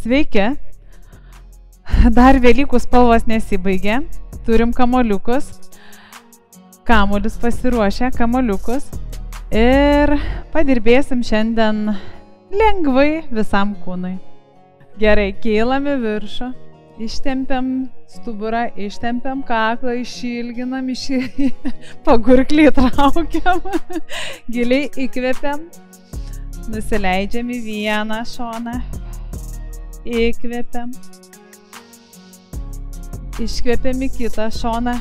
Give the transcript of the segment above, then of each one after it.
Sveiki. Dar Velykų spalvos nesibaigė. Turim kamoliukus. Kamuolius pasiruošę, kamoliukus. Ir padirbėsim šiandien lengvai visam kūnui. Gerai, kėlame viršų. Ištempiam stuburą, ištempiam kaklą, išilginam, pagurklį traukiam. Giliai įkvepiam. Nusileidžiam į vieną šoną. Įkvepiam. Iškvepiam į kitą šoną.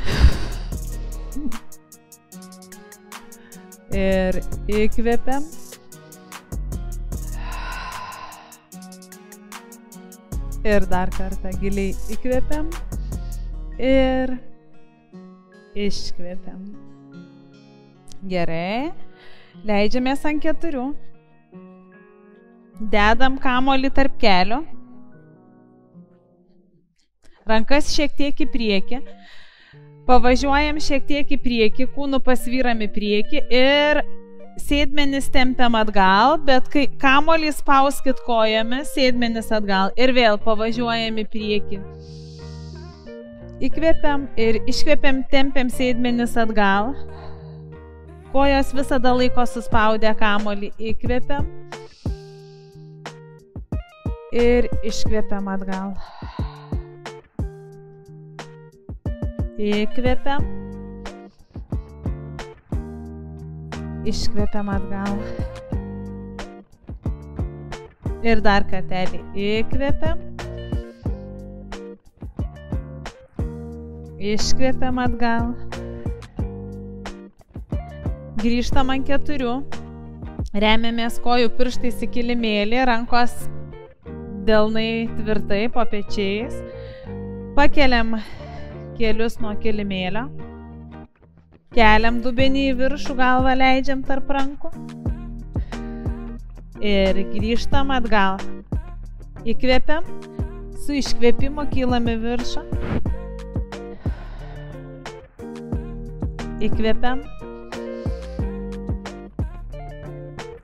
Ir įkvepiam. Ir dar kartą giliai įkvepiam. Ir iškvepiam. Gerai. Leidžiamės ant 4. Dedam kamuolį tarp kelių. Rankas šiek tiek į priekį. Pavažiuojam šiek tiek į priekį, kūnų pasvyram į priekį ir sėdmenis tempiam atgal, bet kai kamuolį spauskit kojomis, sėdmenis atgal ir vėl pavažiuojam į priekį. Įkvepiam ir iškvepiam, tempiam sėdmenis atgal. Kojos visada laiko suspaudę kamuolį. Įkvepiam ir iškvepiam atgal. Įkvepiam. Iškvepiam atgal. Ir dar kartelį. Įkvepiam. Iškvepiam atgal. Grįžtam ant 4. Remiamės kojų pirštais į kilimėlį, rankos delnai tvirtai po pečiais. Pakeliam kelius nuo kilimėlio. Keliam dubenį į viršų, galvą leidžiam tarp rankų. Ir grįžtam atgal. Įkvepiam. Su iškvėpimu kylam į viršų. Įkvepiam.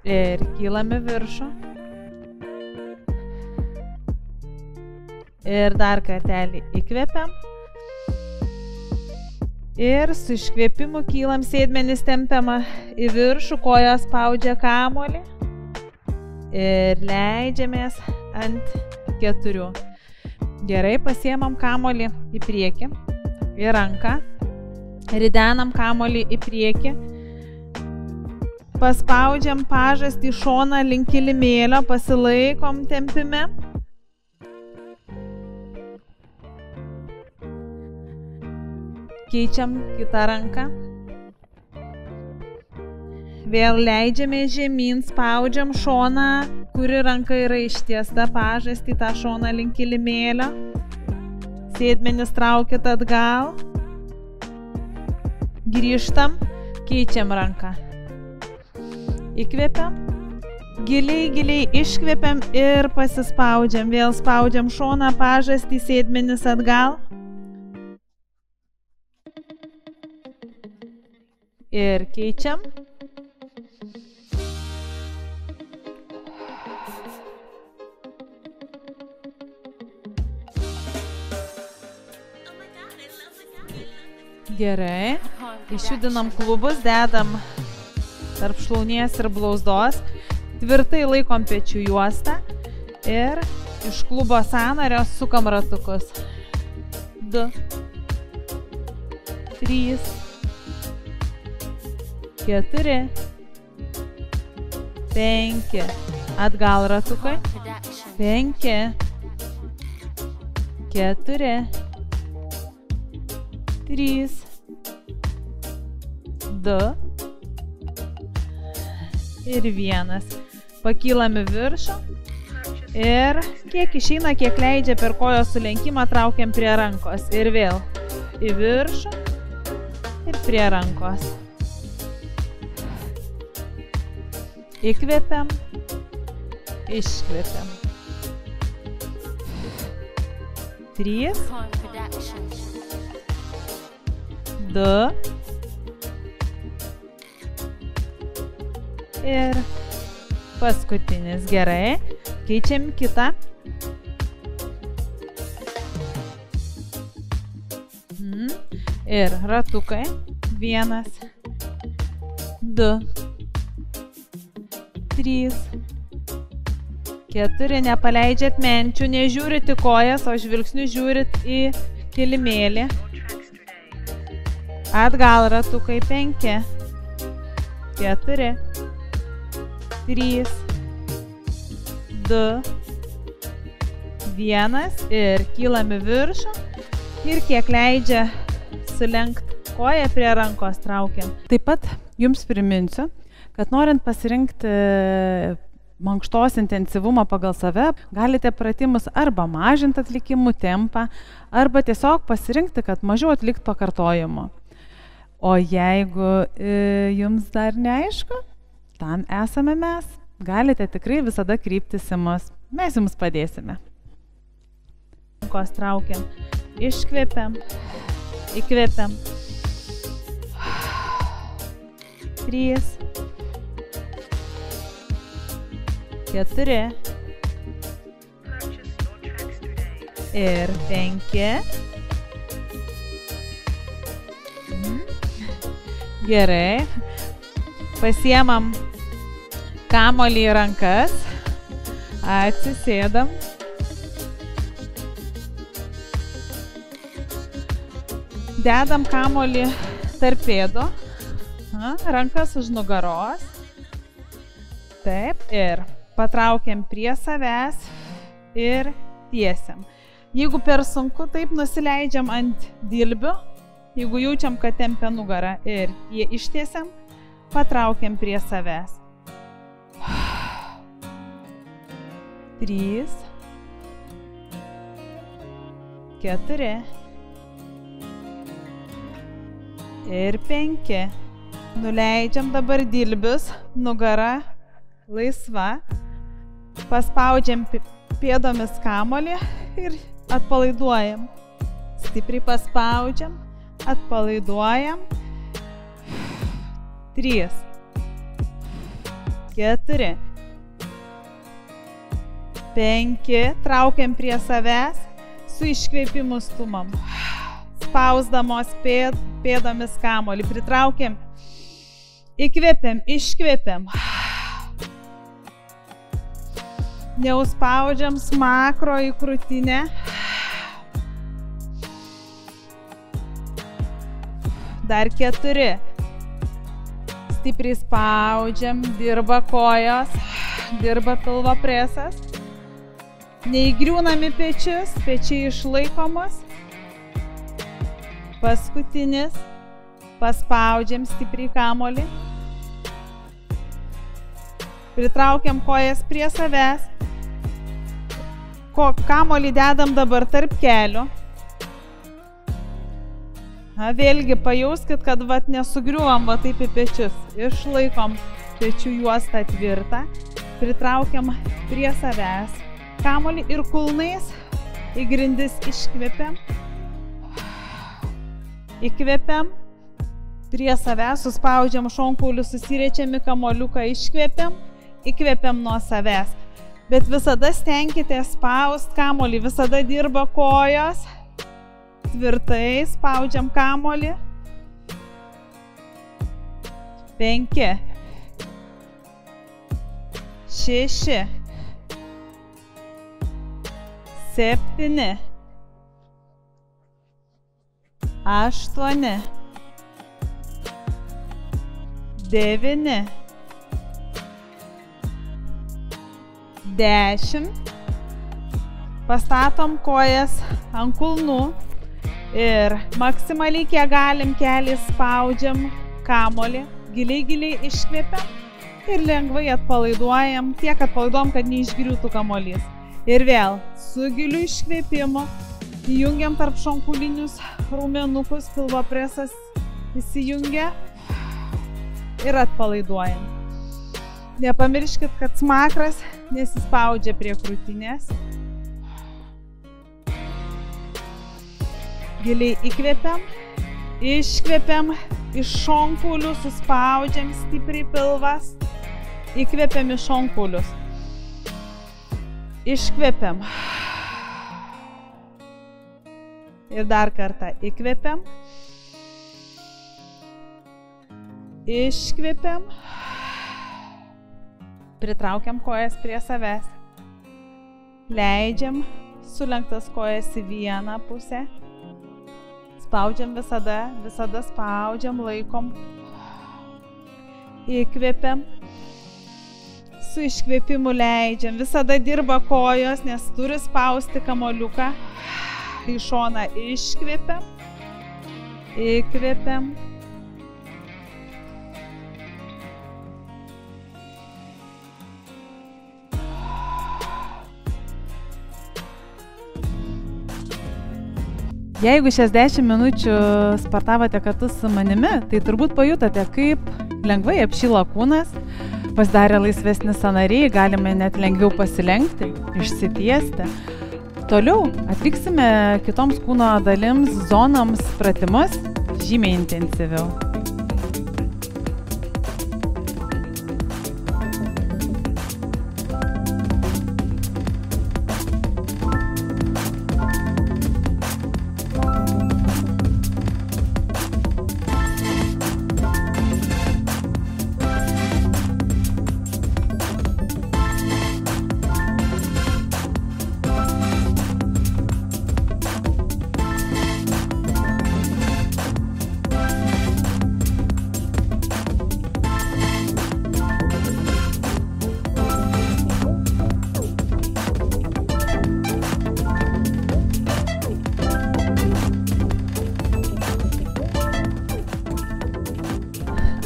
Ir kylam į viršų. Ir dar kartelį įkvepiam. Ir su iškvėpimu kylam, sėdmenis tempiama į viršų, kojos spaudžia kamuolį. Ir leidžiamės ant 4. Gerai, pasiemam kamuolį į priekį, į ranką. Ridenam kamuolį į priekį. Paspaudžiam pažastį į šoną link kilimėlio, pasilaikom tempime. Keičiam kitą ranką. Vėl leidžiame žemyn, spaudžiam šoną, kuri ranka yra ištiesta, pažastį tą šoną link kilimėlio. Sėdmenis traukit atgal. Grįžtam, keičiam ranką. Įkvepiam. Giliai iškvepiam ir pasispaudžiam. Vėl spaudžiam šoną, pažastį, sėdmenis atgal. Ir keičiam. Gerai. Išjudinam klubus, dedam tarp šlaunies ir blauzdos. Tvirtai laikom pečių juostą. Ir iš klubo sąnario sukam ratukus. 2, 3, 4, 5, atgal ratukai, 5, 4, 3, 2 ir 1. Pakylam į viršų ir kiek išeina, kiek leidžia per kojos sulenkimą, traukiam prie rankos ir vėl į viršų ir prie rankos. Įkvepiam, iškvepiam. 3, 2 ir paskutinis. Gerai. Keičiam kitą. Ir ratukai. 1, 2, 3, 4. Nepaleidžiat menčių, nežiūrit į kojas, o žvilgsniu žiūrit į kilimėlį. Atgal ratukai. 5, 4, 3, 2, 1 ir kylam į viršų ir kiek leidžia sulenkt koją prie rankos traukiam. Taip pat jums priminsiu, kad norint pasirinkti mankštos intensyvumą pagal save, galite pratimus arba mažinti atlikimų tempą, arba tiesiog pasirinkti, kad mažiau atlikt pakartojimų. O jeigu jums dar neaišku, tam esame mes. Galite tikrai visada kryptis į mus. Mes jums padėsime. Rankos traukiam. Iškvepiam. Įkvepiam. 3, 4 ir 5. Gerai. Pasiemam kamuolį į rankas. Atsisėdam. Dedam kamuolį tarp pėdų. Rankas už nugaros. Taip. Ir patraukiam prie savęs ir tiesiam. Jeigu per sunku, taip nusileidžiam ant dilbių. Jeigu jaučiam, kad tempia nugarą ir ištiesiam, patraukiam prie savęs. 3, 4 ir 5. Nuleidžiam dabar dilbius, nugara laisva. Paspaudžiam pėdomis kamuolį ir atpalaiduojam. Stipriai paspaudžiam, atpalaiduojam. 3, 4, 5. Traukiam prie savęs, su iškvėpimu stumam. Spausdamos pėdomis kamuolį. Pritraukiam. Įkvėpiam, iškvėpiam. Neužspaudžiam smakro į krūtinę. Dar 4. Stipriai spaudžiam, dirba kojos, dirba pilvo presas. Neįgriūnami pečius, pečiai išlaikomos. Paskutinis. Paspaudžiam stipriai kamuolį. Pritraukiam kojas prie savęs. Kamuolį dedam dabar tarp kelių. Vėlgi pajauskit, kad nesugriuvam taip į pečius. Išlaikom pečių juostą tvirtą. Pritraukiam prie savęs kamuolį ir kulnais į grindis iškvepiam. Įkvepiam. Prie savęs suspaudžiam šonkaulius, susiriečiam į kamuoliuką, iškvepiam. Įkvepiam nuo savęs. Bet visada stenkitės spaust kamuolį, visada dirba kojos. Tvirtai spaudžiam kamuolį. 5, 6, 7, 8, 9, 10. Pastatom kojas ant kulnų ir maksimaliai kiek galim kelį spaudžiam kamuolį, giliai iškvepiam ir lengvai atpalaiduojam, tiek atpalaiduojam, kad neišgriūtų kamuolys. Ir vėl su giliu iškvėpimu įjungiam tarp šonkulinius raumenukus, pilvo presas įsijungia ir atpalaiduojam. Nepamirškit, kad smakras nesispaudžia prie krūtinės. Giliai įkvepiam, iškvepiam, iš šonkaulių suspaudžiam stipriai pilvas, įkvepiam iš šonkaulius. Iškvepiam. Ir dar kartą įkvepiam. Iškvėpiam. Pritraukiam kojas prie savęs. Leidžiam sulenktas kojas į vieną pusę. Spaudžiam visada spaudžiam, laikom. Įkvėpiam. Su iškvėpimu leidžiam. Visada dirba kojos, nes turi spausti kamuoliuką. Į šoną iškvėpiam. Įkvėpiam. Jeigu šias 10 minučių sportavote kartu su manimi, tai turbūt pajutote, kaip lengvai apšyla kūnas, pasidarė laisvesni sąnariai, galime net lengviau pasilenkti, išsitiesti. Toliau atliksime kitoms kūno dalims, zonoms pratimus žymiai intensyviau.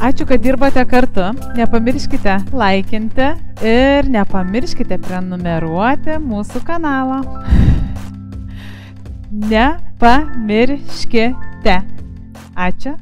Ačiū, kad dirbate kartu. Nepamirškite laikinti ir nepamirškite prenumeruoti mūsų kanalą. Nepamirškite. Ačiū.